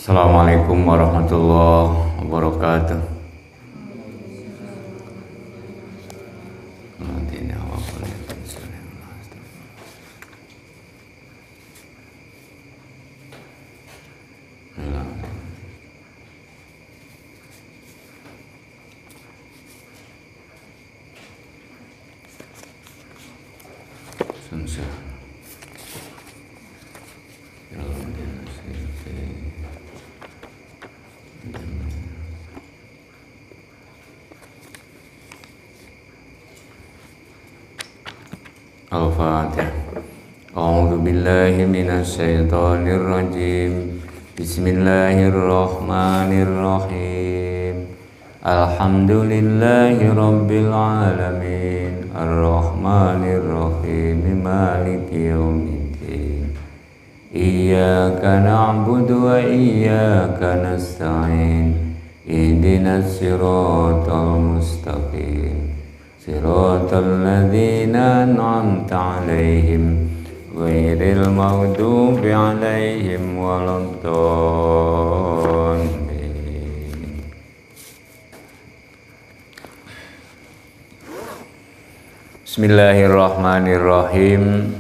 Assalamualaikum warahmatullahi wabarakatuh. Al-Fatihah. A'udzu billahi minasy syaithanir rajim. Bismillahirrahmanirrahim. Alhamdulillahi rabbil alamin. Ar-Rahmanir Rahim. Maliki yaumiddin. Iyyaka na'budu wa iyyaka nasta'in. Ihdinas siratal mustaqim. Siratal ladzina an'amta 'alaihim ghairil maghdubi 'alaihim waladdallin. Bismillahirrahmanirrahim.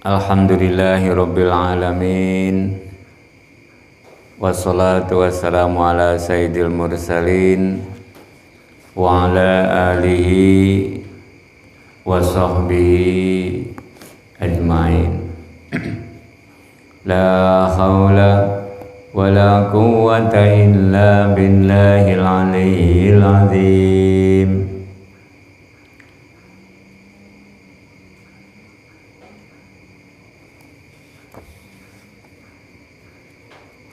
Alhamdulillahirabbil alamin. Wassalatu wassalamu ala sayyidil mursalin wa ala alihi wa sahbihi ajma'in. La hawla wa la quwwata illa billahil aliyyil azim.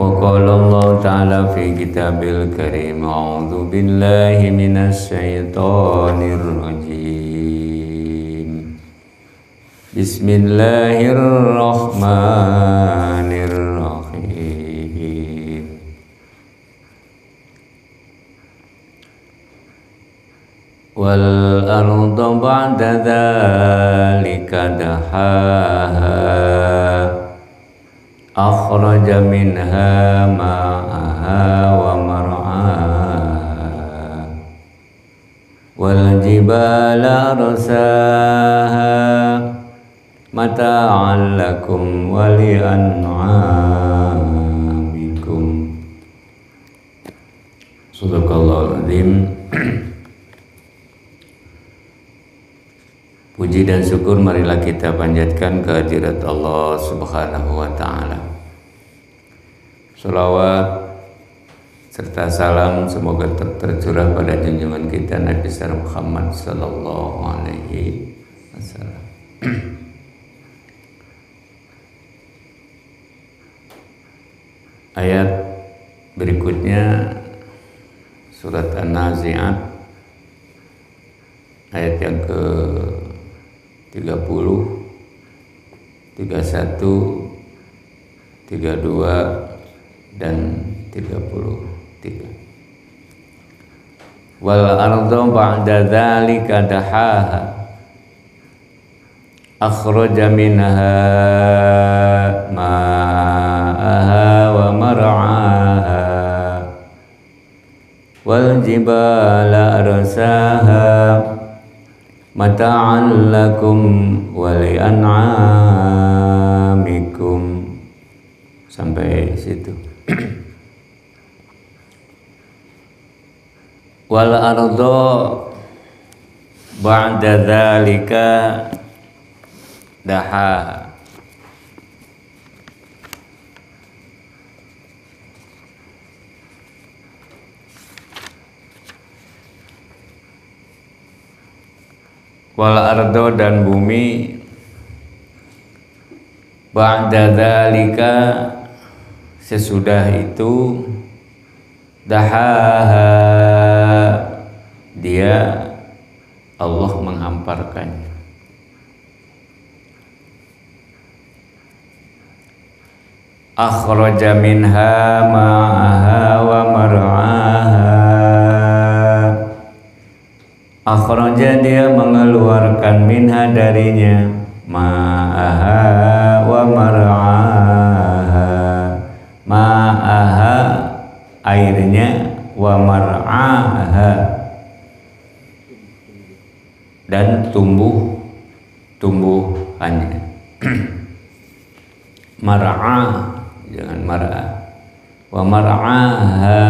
وقال الله تعالى في كتاب الكريم أعوذ بالله من الشيطان الرجيم بسم الله الرحمن الرحيم والأرض بعد ذلك دحاها أخرج منها ماءها ومرعاها والجبال أرساها متاعا لكم ولأنعامكم. Sadaqallahul Azim. Puji dan syukur marilah kita panjatkan kehadirat Allah Subhanahu wa Ta'ala. Sholawat serta salam semoga tercurah pada junjungan kita Nabi besar Muhammad sallallahu alaihi wasallam. Ayat berikutnya surat An-Nazi'at ayat yang ke 30, 31, 32 dan 33. Wal ardu ba'da dzalika dahaha akhraja minha ma'aha wa mar'aha wal jibala arsaha mata'an lakum wa li'an'amikum. Sampai situ. Wal ardo ba'da dzalika dahaha. Wal ardo dan bumi ba'da dzalika sesudah itu dahaha dia Allah menghamparkannya. akhraja minha ma'aha wa mar'aha. Akhraja dia mengeluarkan minha darinya, ma'aha wa mar'aha. Ma'aha airnya, wa mar'aha dan tumbuhannya. Mar'a, jangan mar'a. Wa mar'aha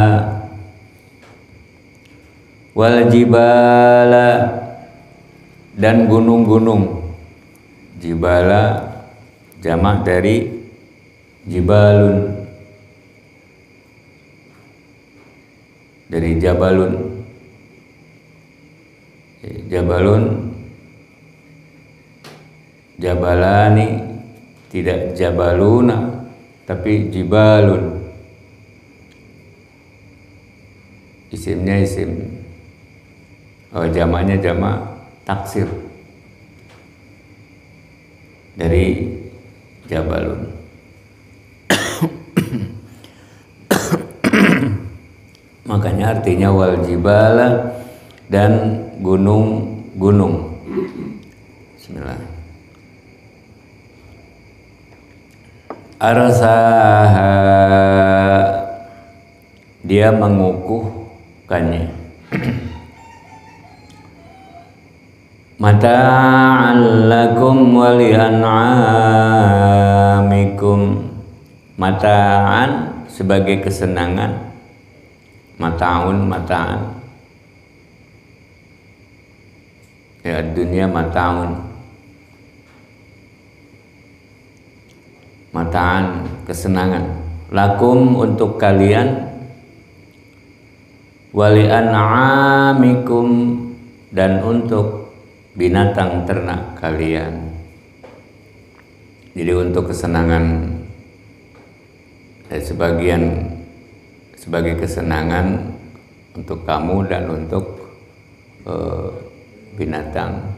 wal jibala dan gunung-gunung. Jibala jamak dari jibalun, dari jabalun. Jabalun, jabalani, tidak jabaluna tapi jibalun. Isimnya isim, jamaknya jamak taksir dari jabalun. Makanya artinya wal jibala dan gunung-gunung. Bismillah. Arsaha, dia mengukuhkannya. Mata'an lakum wa li'an'amikum. Mata'an sebagai kesenangan. Mata'un, mata'an. Ya, dunia mata'un. Mata'an, kesenangan. Lakum, untuk kalian. Wa li'an'amikum, dan untuk binatang ternak kalian. Jadi untuk kesenangan, sebagai kesenangan untuk kamu dan untuk binatang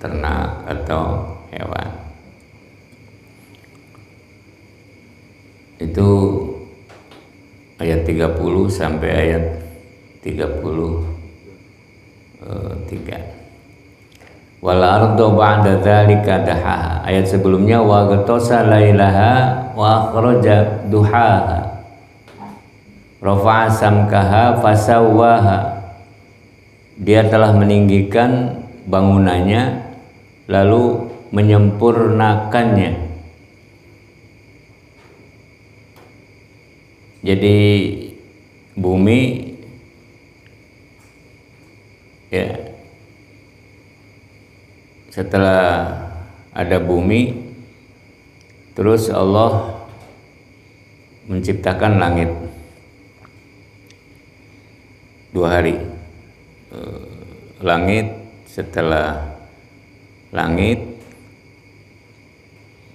ternak atau hewan. Itu ayat 30 sampai ayat 33. Wal ardu ba'da dzalika dahaha. Ayat sebelumnya wa ghatosa lailaha wa akhraja duhaha. Rafa'a samkaha fasawwaha. Dia telah meninggikan bangunannya lalu menyempurnakannya. Jadi bumi, ya, setelah ada bumi, terus Allah menciptakan langit 2 hari. Langit, setelah langit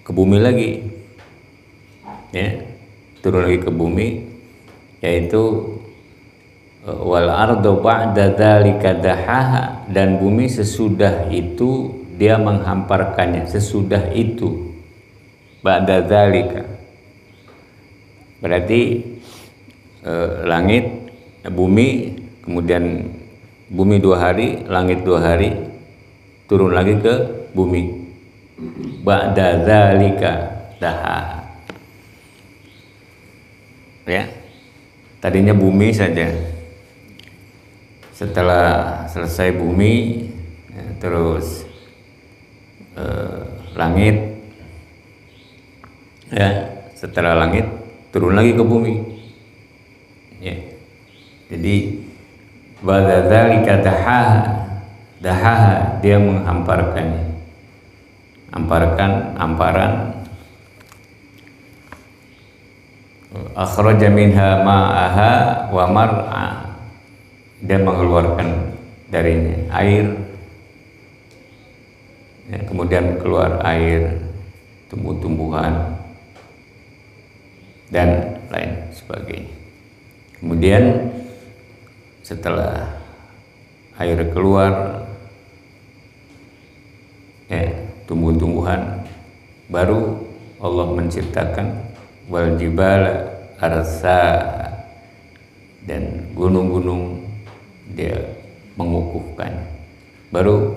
ke bumi lagi, ya, turun lagi ke bumi, yaitu wal ardu ba'da dzalika dahaha, dan bumi sesudah itu dia menghamparkannya. Sesudah itu, ba'da dzalika berarti langit, bumi, kemudian bumi 2 hari, langit 2 hari, turun lagi ke bumi. Ba'da dzalika dahaha, ya, tadinya bumi saja. Setelah selesai bumi, ya, terus langit, ya, setelah langit turun lagi ke bumi, ya. Jadi ba'da dzalika dahaha, dia menghamparkannya. Hamparan. Akhraja minha ma'aha wa mar'a, dia mengeluarkan darinya air, ya, kemudian keluar air, tumbuh-tumbuhan dan lain sebagainya. Kemudian setelah air keluar, ya, tumbuh-tumbuhan, baru Allah menciptakan wal jibala arsa, dan gunung-gunung dia mengukuhkan, baru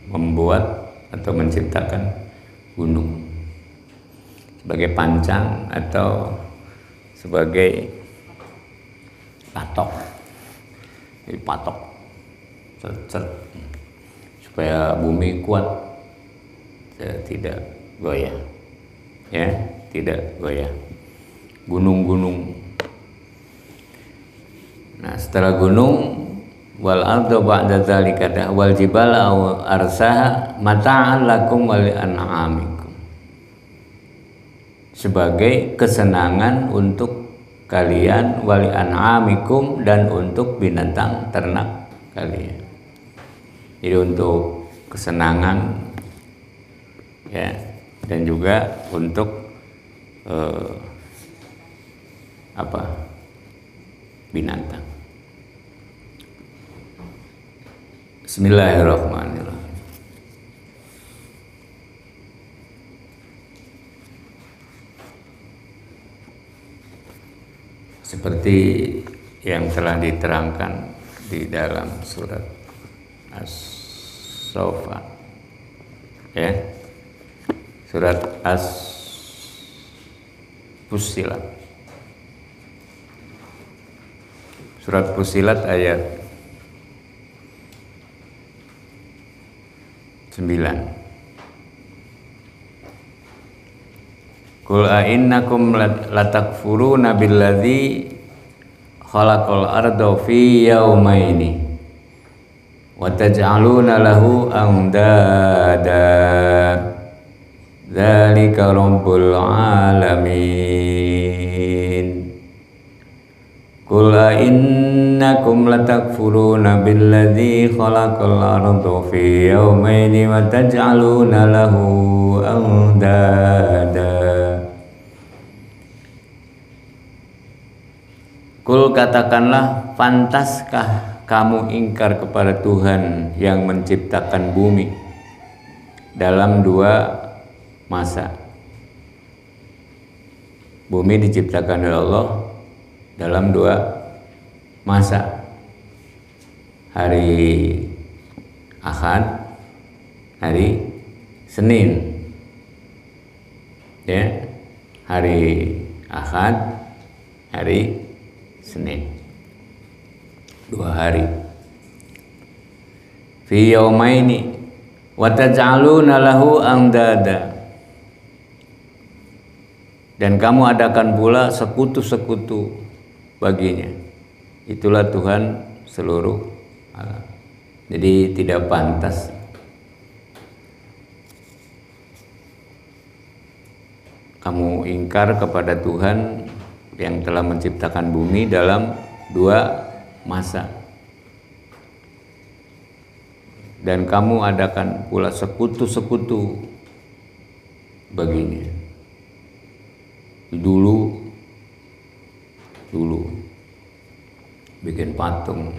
membuat atau menciptakan gunung sebagai pancang atau sebagai patok. Jadi patok supaya bumi kuat, tidak goyah, ya, tidak goyah. Gunung-gunung. Nah, setelah gunung, wal ardu ba'da dzalika wal jibala arsaha mata'an lakum wa li an'amikum, sebagai kesenangan untuk kalian, wali an'amikum, dan untuk binatang ternak kalian. Jadi untuk kesenangan, ya, dan juga untuk binatang. Bismillahirrahmanirrahim. Seperti yang telah diterangkan di dalam surat As-Saffat, ya, surat As-Fussilat, surat Fussilat ayat 9. Qul a'innakum latakfuruna billadzi khalaqal arda fi yawmaini wa taj'aluna lahu andada dzalika rabbul alamin. Qul a'innakum latakfuruna billadzi khalaqal arda fi yawmaini wa taj'aluna lahu andada. Kul, katakanlah, pantaskah kamu ingkar kepada Tuhan yang menciptakan bumi dalam 2 masa? Bumi diciptakan oleh Allah dalam 2 masa. Hari Ahad, hari Senin, ya, hari Ahad, hari Senin, 2 hari. Fi yaumaini wa taj'aluna lahu andada, dan kamu adakan pula sekutu-sekutu baginya. Itulah Tuhan seluruh alam. Jadi tidak pantas kamu ingkar kepada Tuhan yang telah menciptakan bumi dalam 2 masa, dan kamu adakan pula sekutu-sekutu baginya. Dulu bikin patung,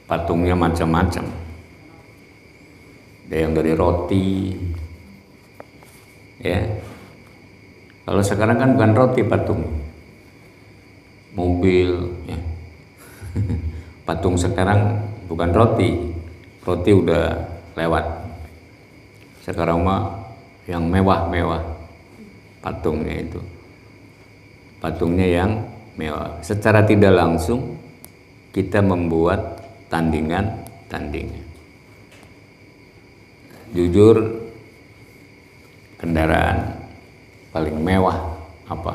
patungnya macam-macam. Ada yang dari roti, ya. Kalau sekarang kan bukan roti patung, mobil, ya. Patung sekarang bukan roti udah lewat. Sekarang mah yang mewah-mewah patungnya itu, patungnya yang mewah. Secara tidak langsung kita membuat tandingan. Jujur, kendaraan paling mewah apa?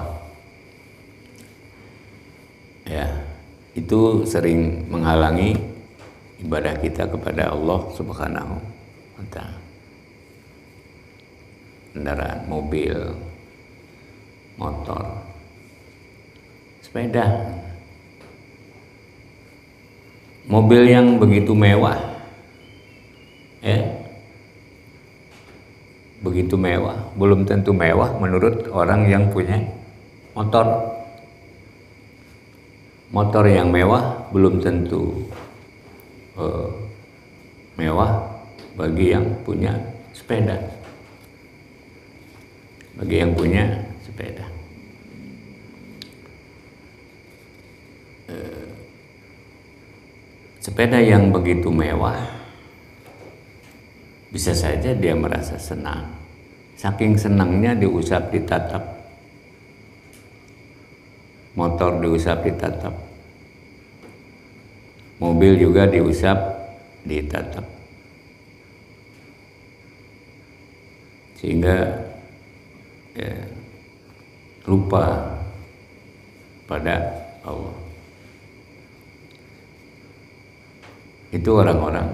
Ya, itu sering menghalangi ibadah kita kepada Allah Subhanahu wa ta'ala. Kendaraan, mobil, motor, sepeda. Mobil yang begitu mewah, ya, begitu mewah, belum tentu mewah menurut orang yang punya motor. Motor yang mewah belum tentu mewah bagi yang punya sepeda. bagi yang punya sepeda. Sepeda yang begitu mewah, bisa saja dia merasa senang. Saking senangnya diusap ditatap. Motor diusap ditatap. Mobil juga diusap ditatap. Sehingga lupa pada Allah. Itu orang-orang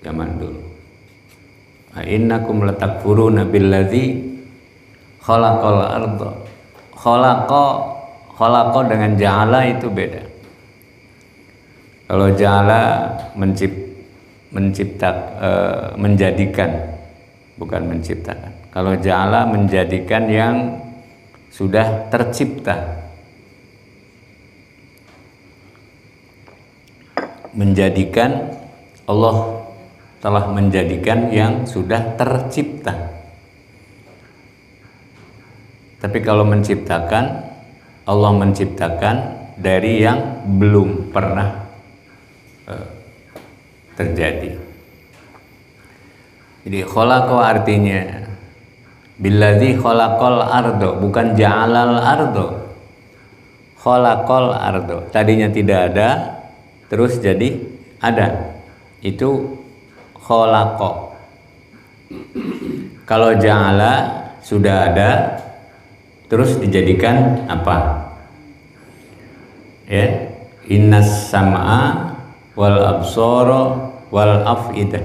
zaman dulu. Innakum latakfuruna billadzi khalaqal arda. Khalaqa dengan ja'ala itu beda. Kalau ja'ala menjadikan, bukan menciptakan. Kalau ja'ala menjadikan yang sudah tercipta. Menjadikan, Allah telah menjadikan yang sudah tercipta. Tapi kalau menciptakan, Allah menciptakan dari yang belum pernah terjadi. Jadi khalaqa artinya billadzi khalaqal ardo, bukan ja'alal ardo. Khalaqal ardo, tadinya tidak ada, terus jadi ada. Itu khalaqa. Kalau ja'ala sudah ada, terus dijadikan apa? Ya, innas sam'a wal absara wal af'idah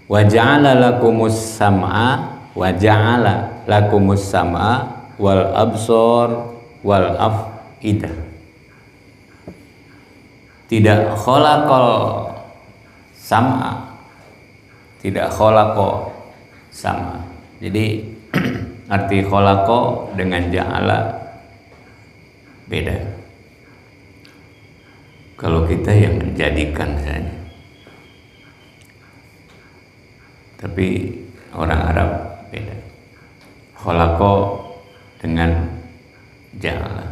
wa ja'ala lakumus sam'a wa ja'ala lakumus sam'a wal absar wal af'idah. Tidak khalaqal sam'a, tidak khalaqa sam'a. Jadi arti khalaqa dengan ja'ala beda. Kalau kita yang menjadikan saja. Tapi orang Arab beda. Khalaqa dengan ja'ala.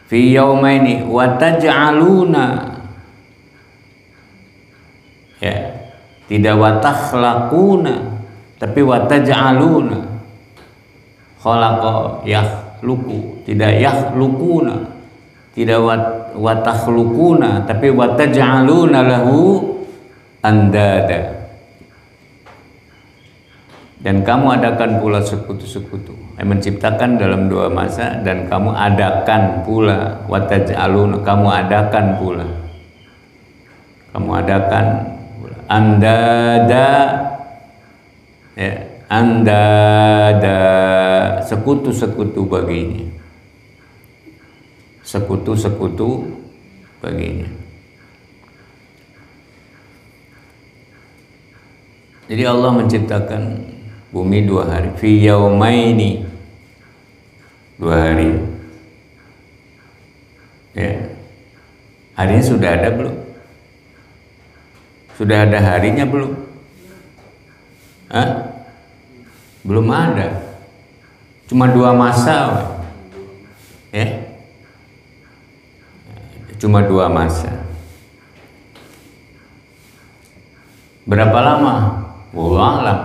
Fi yaumaini wa taj'aluna, ya, tidak wa takhlaquna, tapi wa taj'aluna. Khalaqa yakhluqu, tidak yakhluquna, tidak wa takhluquna, tapi wa taj'aluna lahu andada. Dan kamu adakan pula sekutu-sekutu. Menciptakan dalam dua masa, dan kamu adakan pula, wa taj'aluna, kamu adakan pula. Kamu adakan pula andada, ya, andada, sekutu-sekutu baginya. Sekutu-sekutu baginya. Jadi Allah menciptakan bumi 2 hari, fi yaumaini, 2 hari. Ya. Harinya sudah ada belum? Sudah ada harinya belum? Hah? Belum ada. Cuma 2 masa. Ya. Cuma 2 masa. Berapa lama? Wallahu a'lam.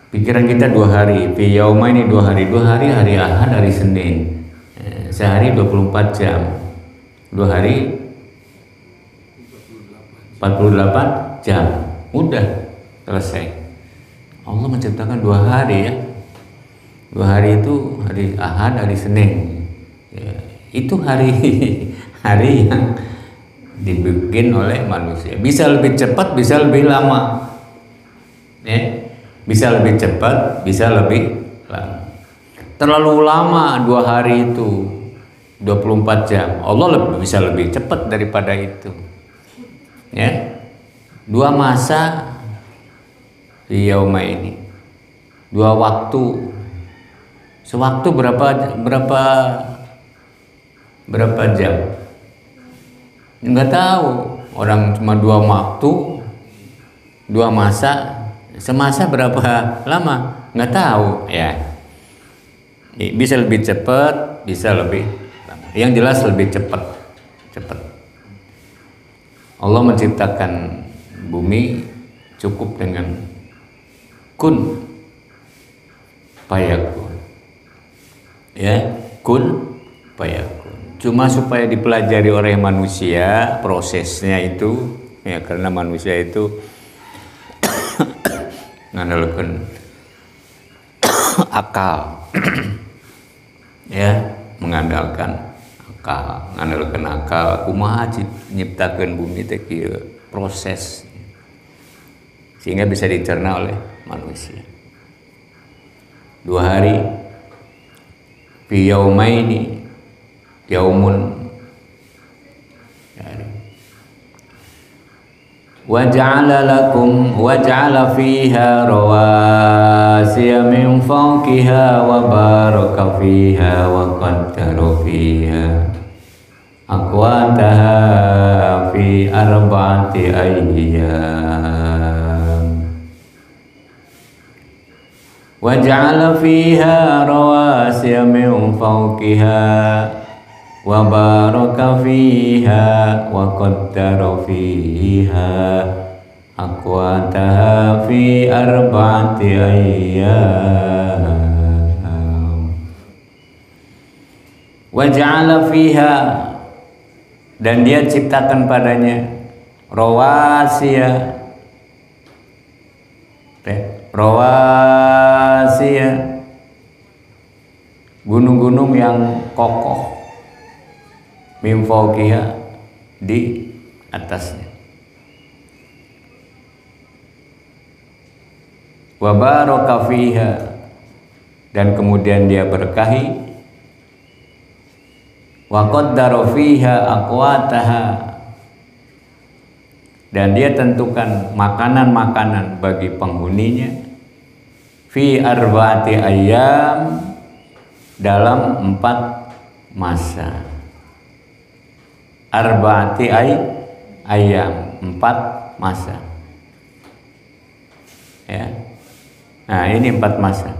Pikiran kita 2 hari, fi yaumaini 2 hari, 2 hari, hari Ahad, hari Senin. Sehari 24 jam. 2 hari 48 jam. Udah selesai. Allah menciptakan 2 hari, ya. 2 hari itu hari Ahad, hari Senin. Ya, itu hari yang dibikin oleh manusia. Bisa lebih cepat, bisa lebih lama. Ya. Bisa lebih cepat, bisa lebih lama. Terlalu lama 2 hari itu, 24 jam. Allah bisa lebih cepat daripada itu. Ya. 2 masa di yauma ini. 2 waktu. Sewaktu berapa jam? Enggak tahu. Orang cuma 2 waktu, 2 masa. semasa berapa lama nggak tahu ya. Bisa lebih cepat, bisa lebih lama. Yang jelas lebih cepat. Allah menciptakan bumi cukup dengan kun fayakun. Ya, kun fayakun. Cuma supaya dipelajari oleh manusia prosesnya itu, ya karena manusia itu ngandalkan akal. Ya, mengandalkan akal kumaha nyiptakeun bumi teh kieu proses sehingga bisa dicerna oleh manusia. 2 hari fi yaumaini yaumun waja'ala fiha rawasiya min fawqiha wa baraka fiha wa qaddara fiha aqwataha fi arba'ati ayyam waja'ala fiha rawasiya min fawqiha wa baraka fiha wa qaddara fiha aqwataha fi arba'ati ayyam wa ja'ala fiha, dan dia ciptakan padanya rawasiya gunung-gunung yang kokoh min fawqiha, di atasnya, wa baraka fiha, dan kemudian dia berkahi, wa qaddara fiha aqwataha, dan dia tentukan makanan-makanan bagi penghuninya fi arba'ati ayyam, dalam 4 masa. Arba'ati ayyam, 4 masa. Ya. Nah, ini 4 masa.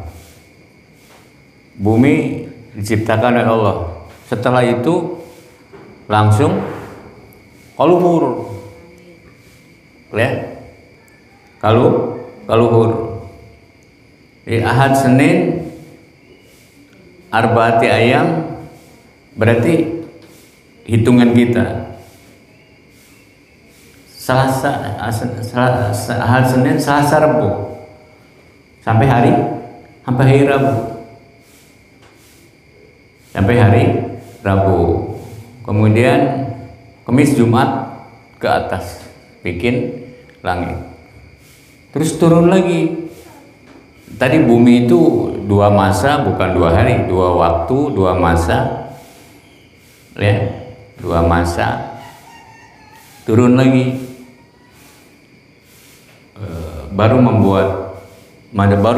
Bumi diciptakan oleh Allah. Setelah itu langsung kaluhur. Ya. Kaluhur. Di Ahad Senin arba'ati ayyam, berarti hitungan kita Ahad Senin, Selasa, Rabu sampai hari Rabu. Kemudian Kamis, Jumat ke atas bikin langit. Terus turun lagi. Tadi bumi itu 2 masa, bukan 2 hari, 2 waktu, 2 masa. Ya, 2 masa. Turun lagi. Baru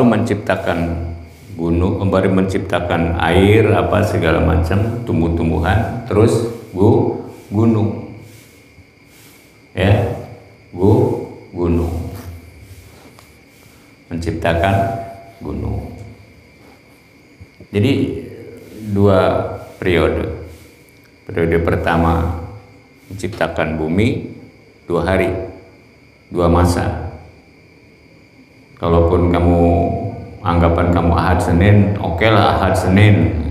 menciptakan gunung, baru menciptakan air, apa segala macam, tumbuh-tumbuhan, terus gunung. Ya, gunung. Menciptakan gunung. Jadi 2 periode. Periode pertama menciptakan bumi 2 hari, 2 masa. Kalaupun kamu anggapan kamu Ahad Senin, oke lah Ahad Senin.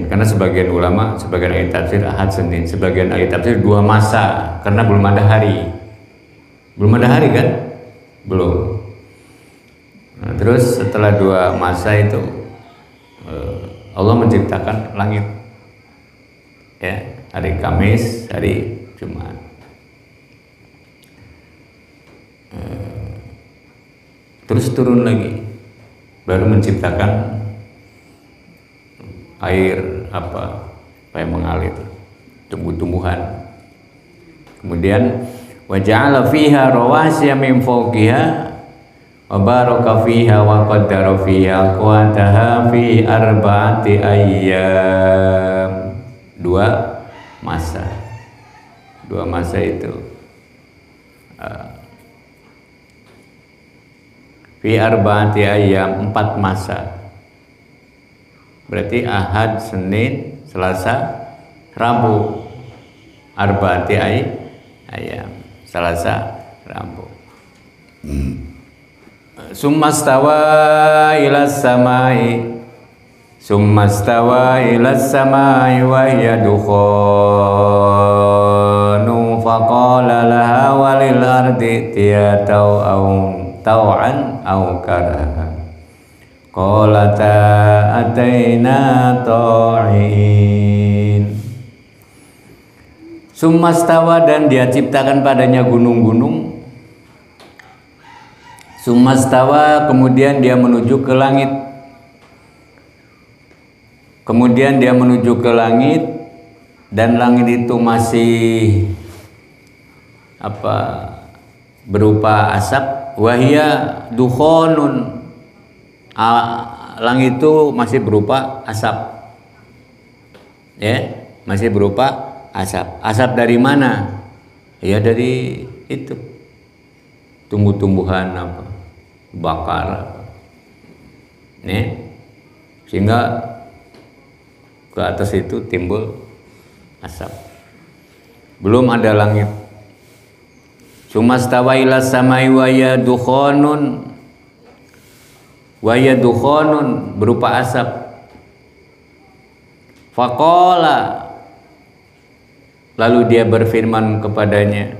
Karena sebagian ulama, sebagian ahli tafsir Ahad Senin, sebagian ahli tafsir 2 masa, karena belum ada hari. Belum ada hari kan? Belum. Nah, terus setelah 2 masa itu Allah menciptakan langit. Ya, hari Kamis, hari Jumat. Terus turun lagi, baru menciptakan air, apa yang mengalir, tumbuh-tumbuhan. Kemudian wa ja'ala fiha rawasiya min fawqiha wa baraka fiha wa qaddara fiha aqwataha fi arba'ati ayyam. 2 masa. 2 masa itu fi arba'ati ayyam, 4 masa. Berarti Ahad, Senin, Selasa, Rabu. Arba'ati ayyam, Selasa, Rabu. Summastawa ilas samai, wa hiya dukhanu faqala laha walil ardi tiya taw'an aw karaha qalata ataina ta'in. Summastawa, dan dia ciptakan padanya gunung-gunung. Summastawa, kemudian dia menuju ke langit. Kemudian dia menuju ke langit, dan langit itu masih berupa asap. Wahia dukhonun, langit itu masih berupa asap. Ya, masih berupa asap. Asap dari mana? Ya dari itu, tumbuh-tumbuhan bakar. Sehingga ke atas itu timbul asap. Belum ada langit. Sumastawa ila samai wa ya dukhonun, berupa asap. Faqala, lalu dia berfirman kepadanya,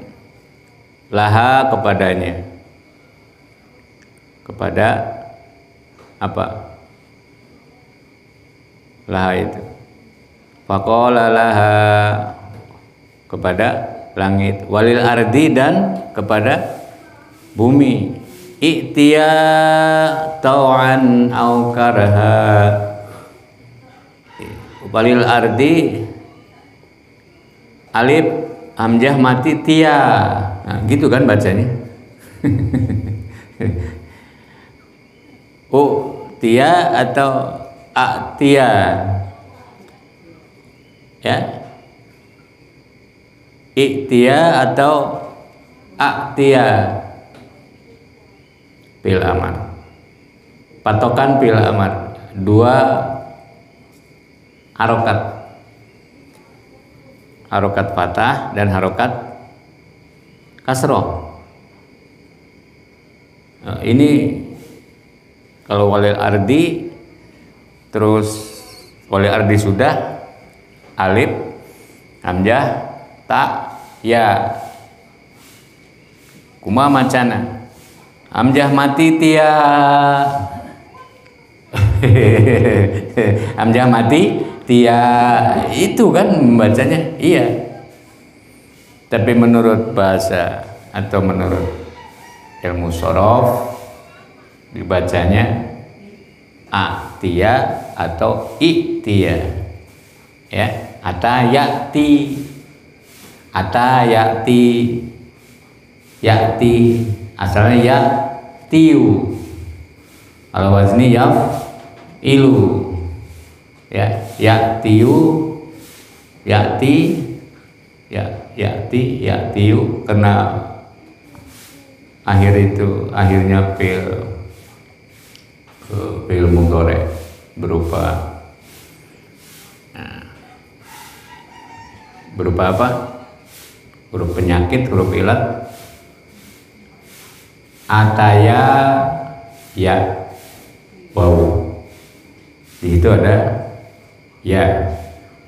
laha, kepadanya, kepada apa? Laha itu. Faqala laha, kepada langit, walil ardi, dan kepada bumi, i'tiya tau'an au karha. Walil ardi, alif hamzah mati tia. Nah, gitu kan bacanya. Tia atau a'tia, ya, i'tia atau a'tia, fil amar. Patokan fil amar, 2 harokat, harokat fathah dan harokat kasroh. Nah, ini kalau walil ardi, terus walil ardi sudah, alif hamzah ta ya, kuma macana hamzah mati tia. Hamzah mati tia, itu kan membacanya, iya. Tapi menurut bahasa atau menurut ilmu shorof, dibacanya a'tia atau i'tia, ya, atayati, ya'ti, asalnya ya'tiu, kalau wazni ilu, ya, ya'tiu, ya'ti, ya'tiu, karena akhirnya fil mudhari berupa apa? Huruf penyakit, huruf ilat. Ataya ya waw, di situ ada ya,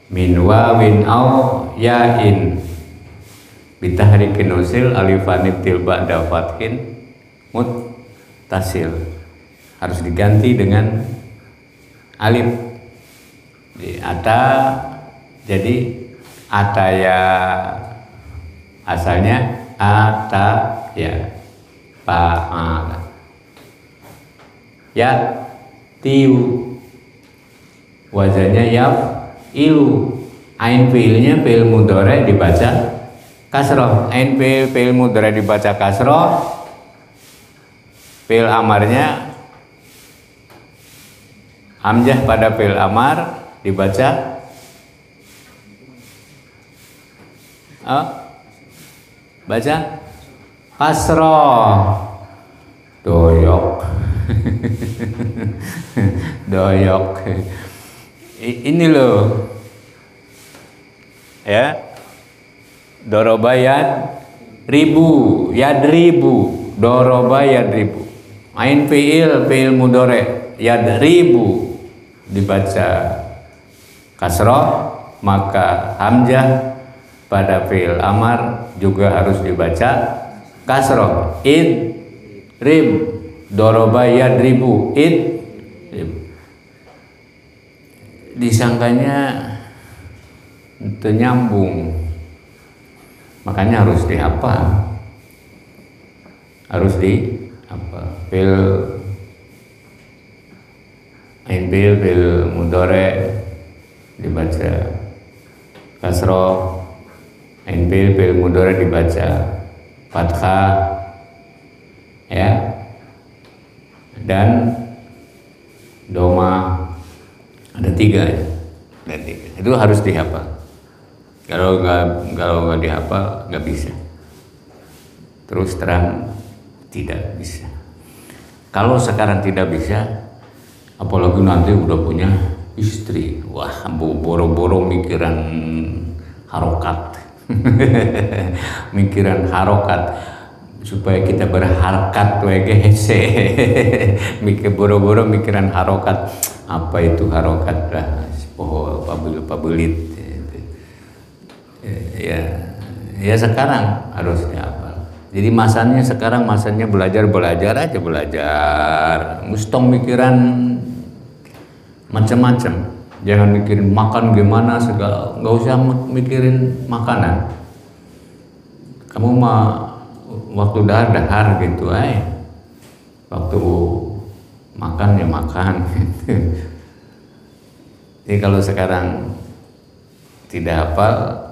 min wawin au yain bitahrikin usil alifanib tilba da fathin muttasil, harus diganti dengan alif. Jadi ataya, asalnya ataya, fa'ala. Ya tiu, wazannya ilu. Ain fiilnya fiil mudhari dibaca kasroh. Ain fiil mudhari dibaca kasroh. Fiil amarnya hamzah pada fiil amar dibaca baca kasroh. Doyok. Doyok. Ini loh. Ya. Doroba yadribu, doroba yadribu. Ain fiil mudhari, yadribu dibaca kasroh, maka hamzah pada fiil amar juga harus dibaca kasroh. Rib, doroba yadribu, disangkanya itu nyambung, makanya harus dihafal, fil mudhari dibaca kasroh, fil mudhari dibaca fathah, ya, dan doma, ada tiga ya, itu harus dihafal. Kalau nggak dihafal nggak bisa. Terus terang tidak bisa. Kalau sekarang tidak bisa, apalagi nanti udah punya istri, wah boro-boro mikiran harokat, mikiran harokat supaya kita berharkat WGC, mikir boro-boro mikiran harokat. Apa itu harokat lah? Pabulit. Ya sekarang harusnya apa? Jadi masanya belajar aja, mustong mikiran macam-macam. Jangan mikirin makan gimana segala, nggak usah mikirin makanan. Kamu mah waktu dahar gitu waktu makan ya makan gitu. Jadi kalau sekarang tidak hafal,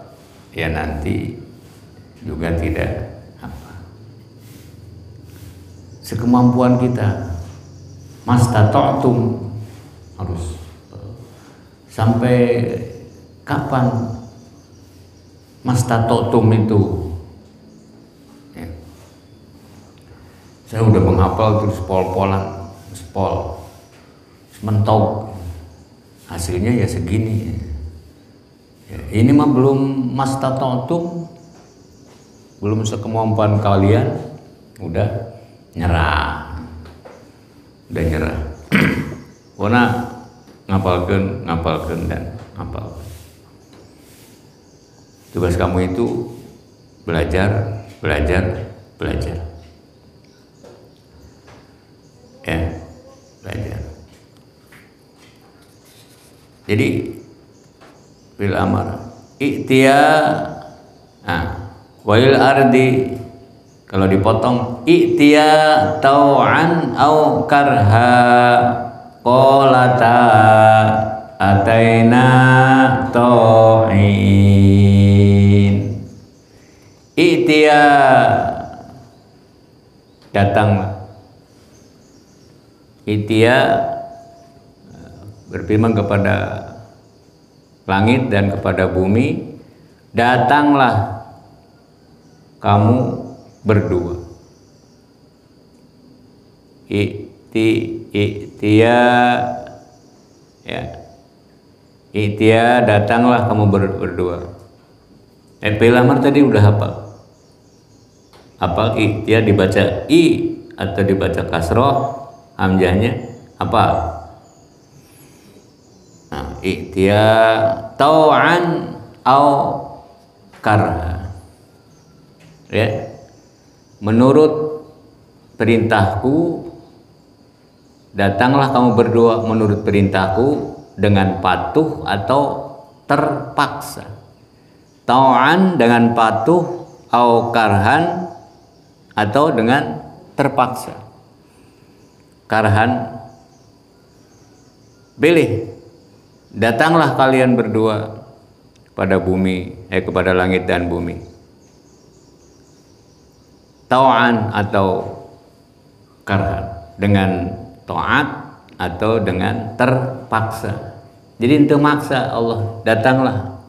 ya nanti juga tidak sekemampuan kita. Mastata'tum, harus sampai kapan mastata'tum itu ya. Saya udah menghafal terus spol mentok, hasilnya ya segini ya. Ini mah belum mastata'tum, belum sekemampuan kalian, udah nyerah. Karena ngapalkan dan ngapal. Tugas kamu itu belajar. Ya, belajar. Jadi bil amar i'tiya, wail ardi, kalau dipotong i'tiya tau'an au karha, qolata ataina ta'in. I'tiya, datanglah. I'tiya berfirman kepada langit dan kepada bumi, datanglah kamu berdua. I'tiya, ya. I'tiya, datanglah kamu berdua. Fi'il amar tadi udah hafal i'tiya dibaca i atau dibaca kasroh, hamzahnya apa? I'tiya tau'an au karha, ya, menurut perintahku, datanglah kamu berdua menurut perintahku dengan patuh atau terpaksa. Tau'an dengan patuh, au karhan atau dengan terpaksa. Karhan, pilih. Datanglah kalian berdua pada kepada langit dan bumi. Tau'an atau karhan, dengan taat atau dengan terpaksa. Jadi itu maksa Allah, datanglah.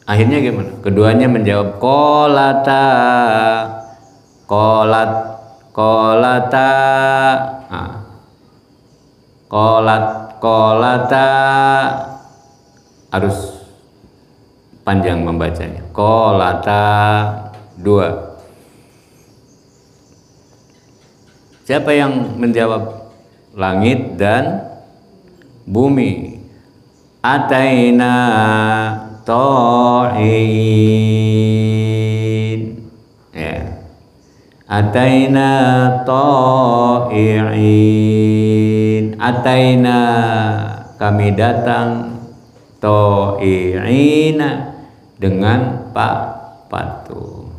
Akhirnya gimana? Keduanya menjawab qolata, Qolat, qolata, qolata harus panjang membacanya. Qolata 2. Siapa yang menjawab? Langit dan bumi. Ataina ta'in. Ya. Ataina ta'i'in. Ataina kami datang, ta'i'ina dengan patuh.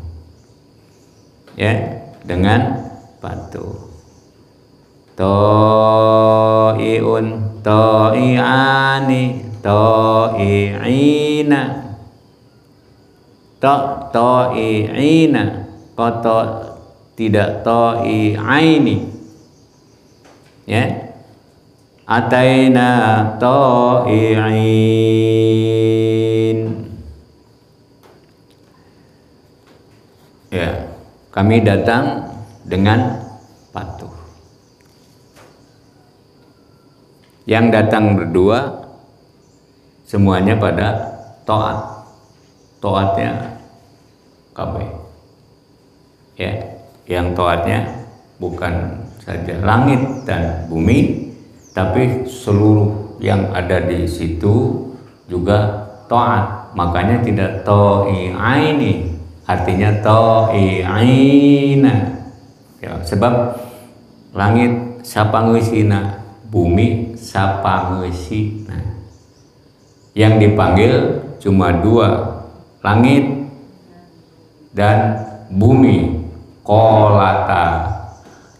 Ya, dengan patuh. Ta'i'un, ta'i'ani, ta'i'ina. Ta'i'ina, kata tidak ta'i'aini. Ya. Ataina ta'i'in. Ya, kami datang dengan patuh. Yang datang berdua semuanya pada taat. Taatnya kabeh. Ya, yang taatnya bukan saja langit dan bumi, tapi seluruh yang ada di situ juga taat. Makanya tidak ta'i'aini, artinya ta'i'ina. Ya, sebab langit sapangeusina, bumi sapangeusina. Yang dipanggil cuma 2, langit dan bumi. Qolata,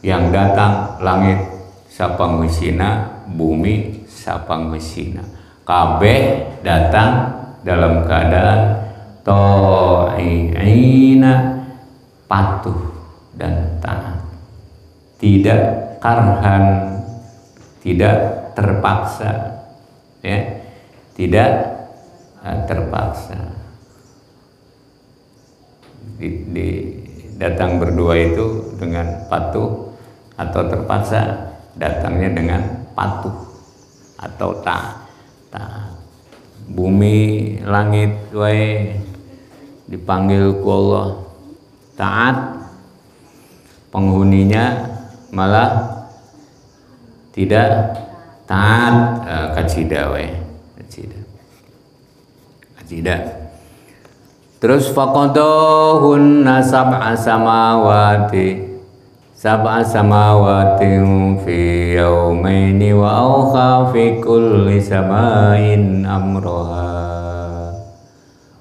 yang datang langit sapangeusina, bumi sapangeusina. Kabeh datang dalam keadaan ta'i'ina, patuh dan taat. Tidak karhan, tidak terpaksa, ya, tidak terpaksa. Datang berdua itu dengan patuh atau terpaksa, datangnya dengan patuh atau taat. Bumi, langit, wae dipanggil ku Allah taat, penghuninya malah tidak taat. Kacida wae, kacida. Terus faqadahunna sab'a samawatin fi yawmaini wa awha fi kulli samain amroha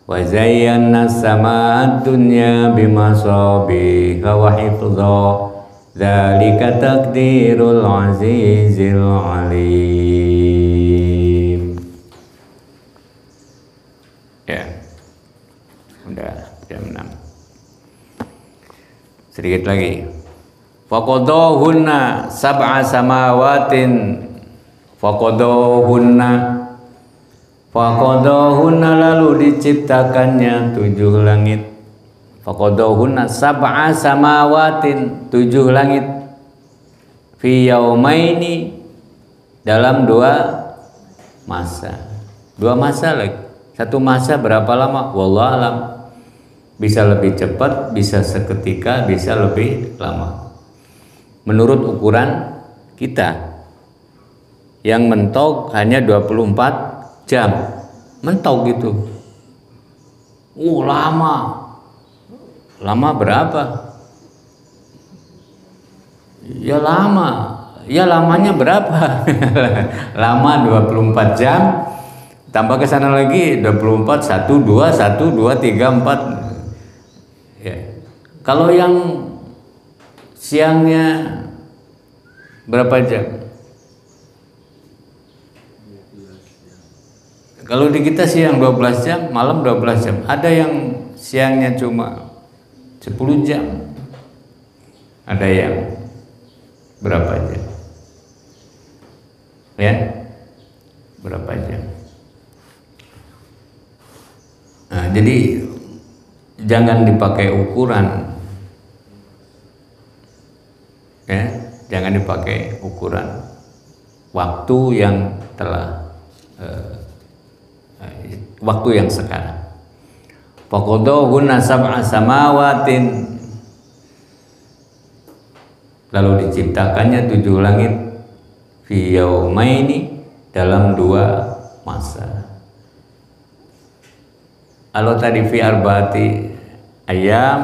wa zayyana as-samaa'a ad-dunya bimasabiha wa hifdha dzalika taqdirul azizil alim. Ya, udah jam 6. Sedikit lagi. Faqadahunna sab'a samawatin. Faqadahunna lalu diciptakannya 7 langit. Faqadahunna sab'a samawatin, 7 langit. Fi yaumaini, dalam 2 masa. 2 masa lagi. 1 masa berapa lama? Wallahu alam. Bisa lebih cepat, bisa seketika, bisa lebih lama. Menurut ukuran kita yang mentok hanya 24 jam. Mentok gitu. Lama. Lama berapa? Ya lama. Ya lamanya berapa? Lama 24 jam. Tambah ke sana lagi 24, 1, 2, 1, 2, 3, 4. Ya. Kalau yang siangnya berapa jam? Kalau di kita siang 12 jam, malam 12 jam. Ada yang siangnya cuma 10 jam. Ada yang berapa jam? Ya? Berapa jam? Nah, jadi jangan dipakai ukuran ya, jangan dipakai ukuran waktu yang telah waktu yang sekarang. Faqadahunna sab'a samawatin, lalu diciptakannya 7 langit fi yaumaini, dalam 2 masa. Kalau tadi fi arba'ati ayam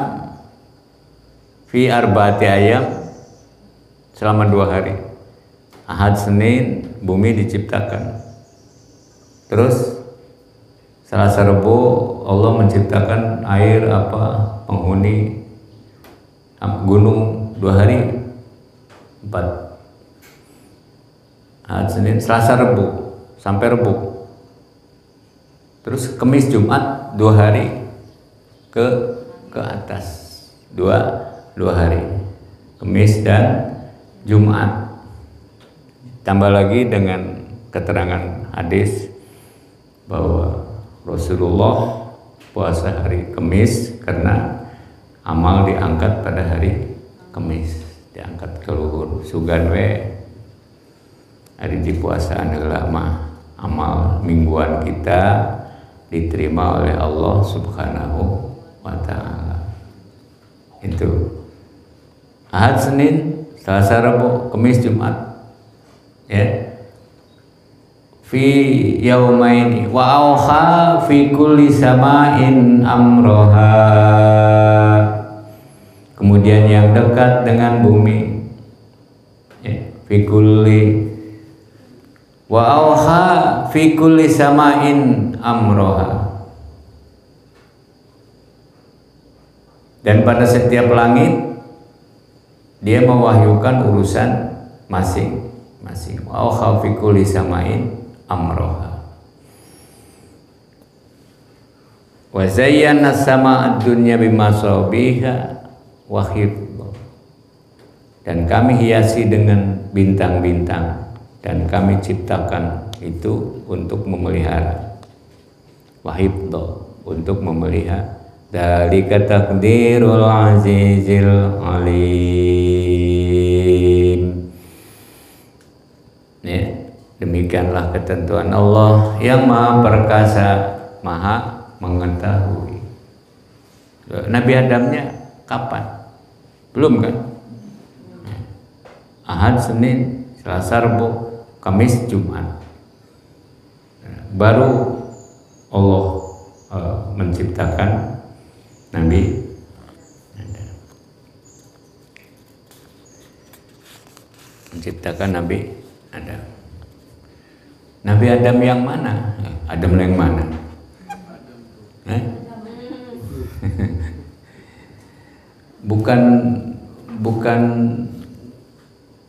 selama 2 hari. Ahad, Senin, bumi diciptakan. Terus Selasa, Rabu Allah menciptakan air penghuni gunung 2 hari, 4. Ahad, Senin, Selasa, Rabu sampai Rabu. Terus Kamis, Jumat 2 hari ke atas, 2 hari, Kamis dan Jumat. Tambah lagi dengan keterangan hadis bahwa Rasulullah puasa hari Kamis karena amal diangkat pada hari Kamis, diangkat ke luhur. Sugan we hari di puasaan lama, amal mingguan kita diterima oleh Allah Subhanahu wa ta'ala. Itu Ahad, Senin, Selasa, Rabu, Kamis, Jumat, ya, fi yaumaini wa auha fi kulli sama'in amroha. Kemudian yang dekat dengan bumi, ya, fi kulli wa auha fi kulli sama'in amroha, dan pada setiap langit dia mewahyukan urusan masing-masing. Wa auha fi kulli sama'in amroha. Wa zayyana as-samaa'a ad-dunya bimasabiha wa hifdha, dan kami hiasi dengan bintang-bintang, dan kami ciptakan itu untuk memelihara. Wa hifdha, untuk memelihara. Dzalika taqdirul azizil alim. Ya, demikianlah ketentuan Allah yang Maha Perkasa, Maha Mengetahui. Nabi Adamnya kapan? Belum kan? Ahad, Senin, Selasa, Rabu, Kamis, Jumat. Baru Allah menciptakan Nabi Adam. Menciptakan Nabi Adam. Nabi Adam yang mana? Adam yang mana? Bukan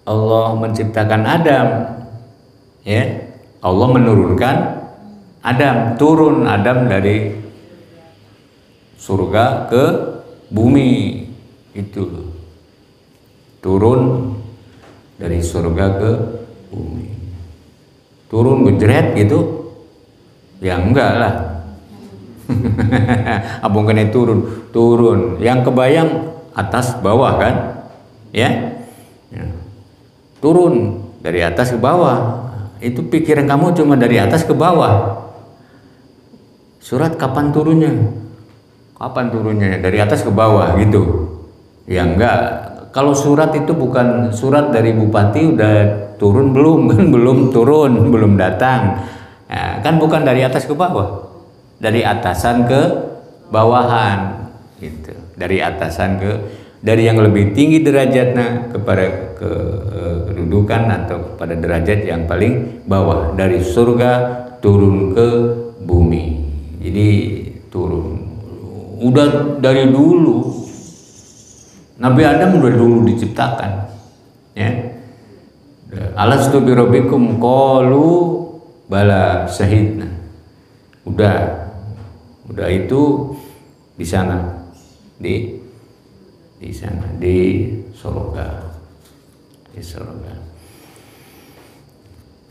Allah menciptakan Adam, ya. Allah menurunkan Adam, turun Adam dari surga ke bumi, itu turun dari surga ke bumi. Turun gejret gitu ya, enggak lah. Abang kena turun yang kebayang atas bawah kan, ya, turun dari atas ke bawah. Itu pikiran kamu cuma dari atas ke bawah. Surat kapan turunnya? Kapan turunnya? Dari atas ke bawah gitu ya, enggak. Kalau surat itu bukan surat dari bupati udah turun belum kan, belum turun, belum datang, ya, kan bukan dari atas ke bawah, dari atasan ke bawahan gitu, dari atasan ke, dari yang lebih tinggi derajatnya kepada kedudukan atau pada derajat yang paling bawah, dari surga turun ke bumi. Jadi turun udah dari dulu. Nabi Adam udah dulu diciptakan, ya. Alastu bi rabbikum qalu bala syahidna. Udah itu di sana, di sana di surga,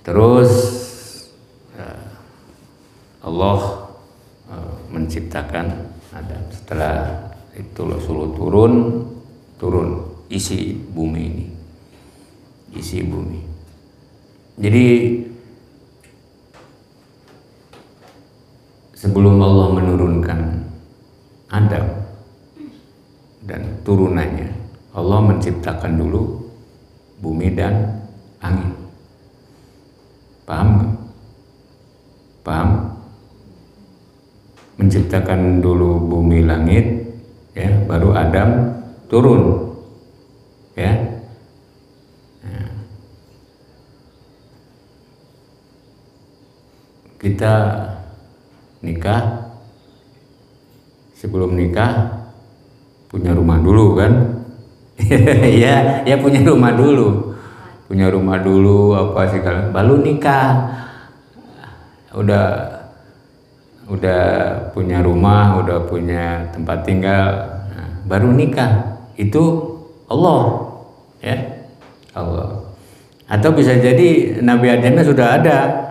Terus Allah menciptakan Adam. Setelah itu Rasul turun isi bumi ini. isi bumi. Jadi sebelum Allah menurunkan Adam dan turunannya, Allah menciptakan dulu bumi dan angin. Paham nggak? Paham? Menciptakan dulu bumi langit, ya, baru Adam turun, ya. Nah, kita nikah, sebelum nikah punya rumah dulu kan? ya punya rumah dulu, apa sih kalau baru nikah, udah punya rumah, udah punya tempat tinggal, nah, baru nikah. Itu Allah, ya, Allah. Atau bisa jadi Nabi Adamnya sudah ada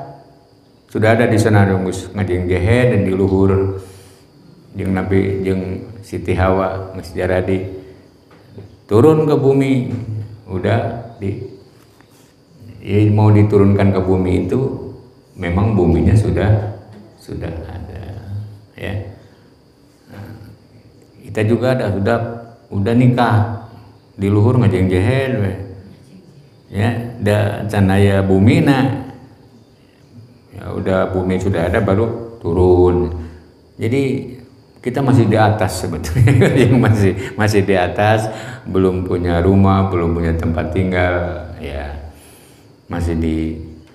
di sana rumus ngajeng gehe dan di luhur jeung Nabi jeung Siti Hawa geus jaradi turun ke bumi, udah mau diturunkan ke bumi itu memang buminya sudah ada, ya. Nah, kita juga udah nikah di luhur ngajeng jeher, ya, da canaya bumi ya udah bumi sudah ada baru turun. Jadi kita masih di atas sebetulnya, yang masih di atas, belum punya rumah, belum punya tempat tinggal, ya, masih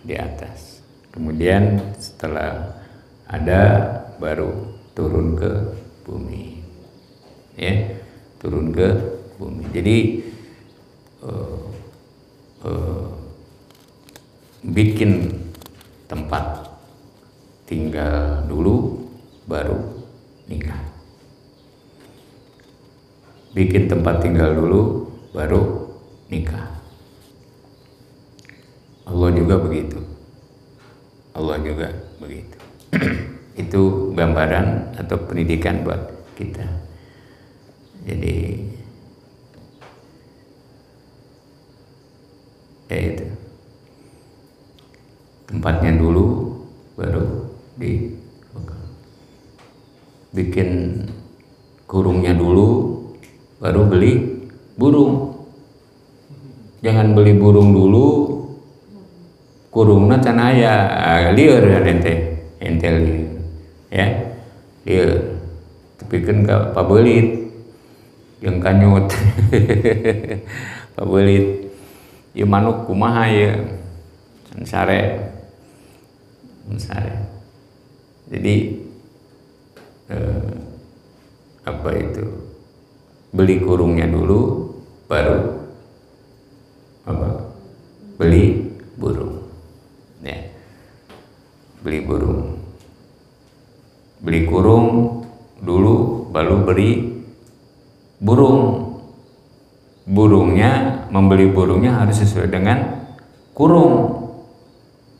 di atas. Kemudian setelah ada baru turun ke bumi, ya, turun ke bumi. Jadi bikin tempat tinggal dulu baru nikah. Bikin tempat tinggal dulu baru nikah. Allah juga begitu. Itu gambaran atau pendidikan buat kita. Jadi ya itu, tempatnya dulu baru bikin kurungnya dulu baru beli burung. Jangan beli burung dulu kurungna can aya lieur ente lieur, ya, lieur tepikeun ka pabelit jeung kanyut. Pabelit ieu manuk kumaha ieu sare. Jadi apa itu, beli kurungnya dulu baru beli burung, ya, beli kurung dulu baru beli burungnya. Membeli burungnya harus sesuai dengan kurung.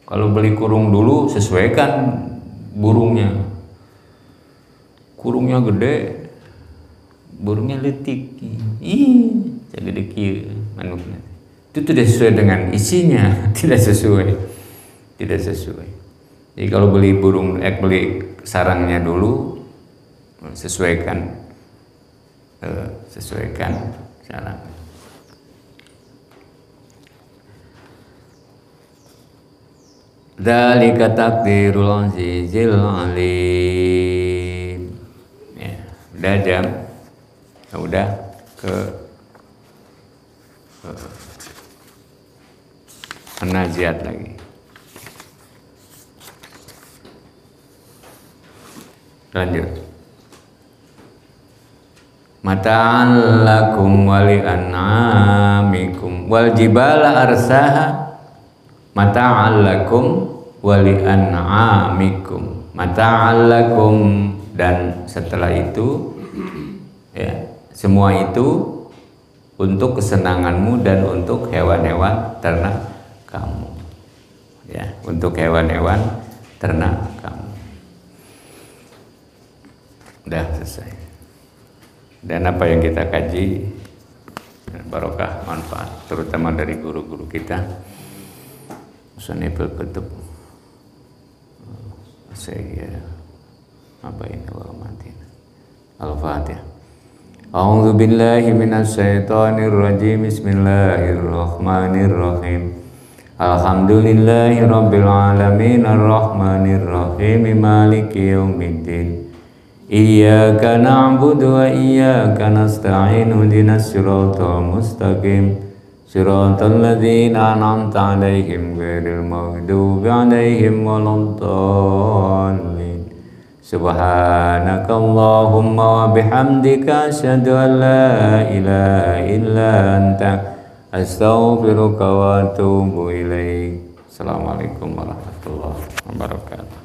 Kalau beli kurung dulu sesuaikan burungnya gede, burungnya letik, segede kieu manuknya. Itu tidak sesuai dengan isinya, tidak sesuai. Jadi kalau beli beli sarangnya dulu, sesuaikan sarang. Dzalika taqdirul azizil alim. Ya, udah jam. Udah ke penajiat lagi. Lanjut. Mata'an lakum wali an'amikum wal jibala arsaha mata'an lakum wali an'amikum. Mata'an lakum, dan setelah itu, ya, semua itu untuk kesenanganmu dan untuk hewan-hewan ternak kamu, ya, untuk hewan-hewan ternak kamu. Udah selesai. Dan apa yang kita kaji dan barokah manfaat terutama dari guru-guru kita. Sanibul kutub saya apa ini wamatin Al-Fatihah. A'udzu billahi minasy syaithanir rajim. Bismillahirrahmanirrahim. Alhamdulillahi rabbil alamin arrahmanir rahim maliki yaumiddin. Iyyaka na'budu wa iyyaka nasta'in ihdinas siratal mustaqim. Siratal ladzina an'amta 'alaihim ghairil maghdubi 'alaihim waladdallin. Subhanakallahumma wa bihamdika asyhadu an la ilaha illa anta astaghfiruka wa atubu ilaik. Assalamualaikum warahmatullahi wabarakatuh.